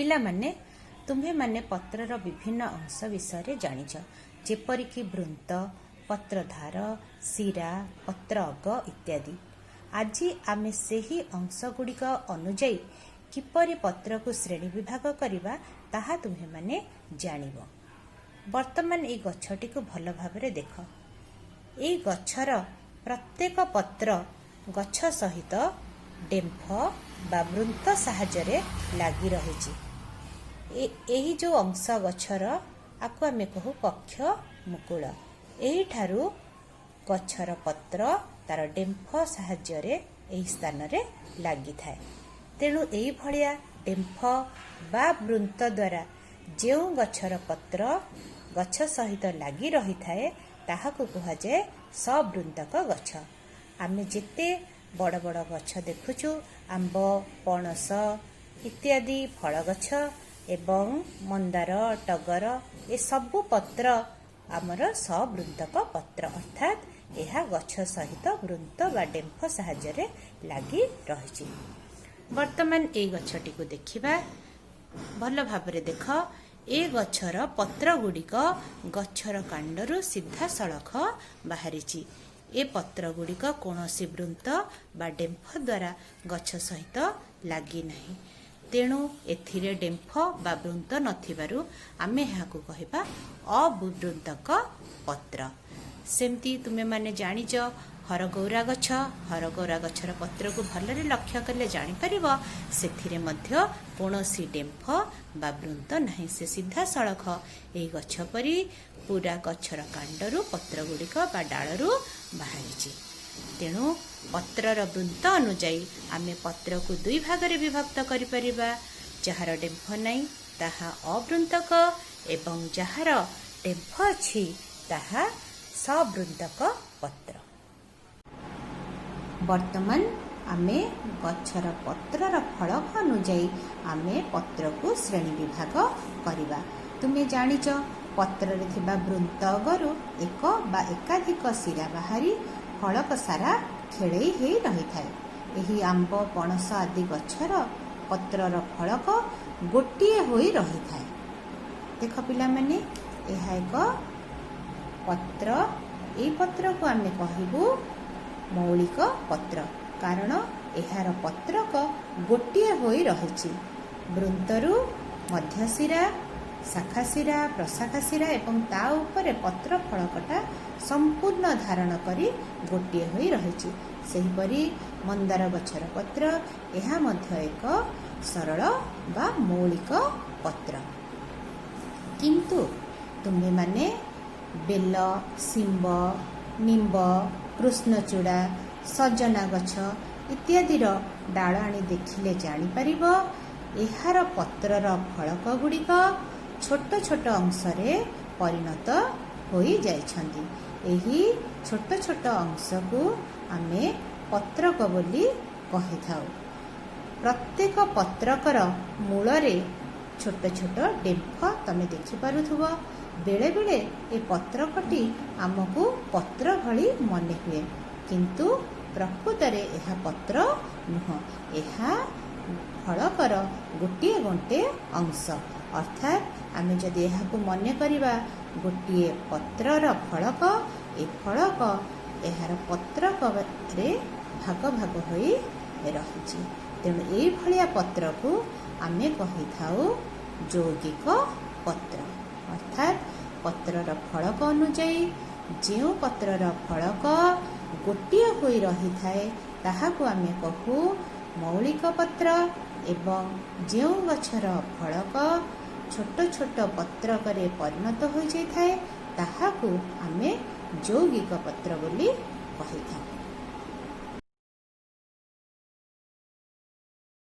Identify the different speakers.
Speaker 1: ପିଲାମାନେ तुम्हे माने पत्रर विभिन्न अंश विषय जानिछ जेपरिक वृंत पत्रधार शिरा पत्र अग इत्यादि। आज आमे सेही अंशगुड़िक अनुजाई किपरि पत्र को श्रेणी विभाग करिबा ताहा तुम्हे माने जानिबो। वर्तमान ए गछटी को भल भाबरे देख। ए गछर प्रत्येक पत्र गछ सहित डेम्फ बा वृंत साहाय्य लागी रहिछि। एही जो अंश गछर आकु आमे कहू कक्ष मुकुल। एही ठारू गछर पत्र तार डेम्फ साहाय्य एही स्थान रे लागी थाए। तेणु एही भलिया डेम्फ बा वृंत द्वारा जो गछर पत्र गछ सहित लागी रही थाए ताहाकु कुहा जाए सवृंतक गछ। आमे जेते बड़ बड़ गछ देखुछु आंब पणस इत्यादि फल गछ एवं मंदार टगर ए सबु पत्र आमर सवृंतक पत्र अर्थात यह गछ सहित वृंत बा डेम्फ साहाय्य लागी रही। वर्तमान ए गछटी को देखिबा भल भाबरे देख। ए गछर पत्र गुड़िक गछर कांडरू सीधा सड़ख बाहरिछि। ए पत्र गुड़िक कौनसी वृंत बा डेम्फ द्वारा गछ सहित लागी नहीं। तेणु एथिरे डेम्फ बा वृंत नथिबारु आमे हाकु कहिबा अवृंतक पत्र। सेमती तुमे माने जानिज हरगौरा गछर पत्र को भलरे लक्ष्य कले जानि परिबो सेथिरे मध्य कोनोसी डेम्फ बा वृंत नाही। से सीधा सड़ख एही गछ परी पूरा गछर कांडरू पत्र गुड़िक बा डालरू बाहरिछि। तेणु पत्रर वृंत अनुजाई आमे पत्र को दुई भागरे विभक्त करि परिबा। जहार डेम्फ नाही ताहा अवृंतक एवं जहार डेम्फ अछि ताहा सवृंतक पत्र। वर्तमान आमे गछर पत्रर फलक अनुजाई आमे पत्र को श्रेणी विभाग करिबा। तुमे जानिच पत्र रे थिबा वृंत अगरु एक बा एकाधिक शिरा बाहरी फलक सारा खेड़े हे रही थाए। एही आंब पणस आदि गछर पत्रर फलक गोटिए होई रही थाए। देख पिला माने एहा एक पत्र। ए पत्र को आमे कहिबु मौलिक पत्र कारण एहार पत्रक गोटिए होई रहिछि। वृंतरु मध्यशिरा शाखाशिरा प्रशाखाशिरा एवं ता उपरे पत्र फलकटा संपूर्ण धारण करी गोटिए होई रहिछि। सेहिपरि मंदार गछर पत्र एहा मध्य एक सरल बा मौलिक पत्र। किंतु तुम्हे माने बेल सिंब निंब कृष्णचूड़ा सजना गछ इत्यादि डाल आनी देखिले जानि परिबो एहार पत्रर फलक गुड़िक छोट छोट अंशरे परिणत होई जाइछन्ति। एही छोट छोट अंश को आमे पत्रक बोली कहिथाउ। प्रत्येक पत्रकर मूलरे छोट छोट डेम्फ तमे देखि पारुथुबो। बेले बेले ए पत्रकटी आमको पत्र भली मने हुए किंतु प्रकृतरे एहा पत्र नुह। एहा फलकर गोटिए गोटे अंश अर्थात आमे जदि एहाकु मने करिबा गोटिए पत्रर फलक ए फलक एहार पत्रक रे भाग भाग होई रहिछि। तेणु एई भलिया पत्र को आमे कहिथाउ यौगिक पत्र अर्थात पत्रर फलक अनुजाई जो पत्रर फलक गोटिए होई रही थाए ताहाकु आमे कहू मौलिक पत्र एवं जो गछर फलक छोट छोट पत्रकरे परिणत हो जाए ताहाकु आमे यौगिक पत्र बोली कहिथाउ।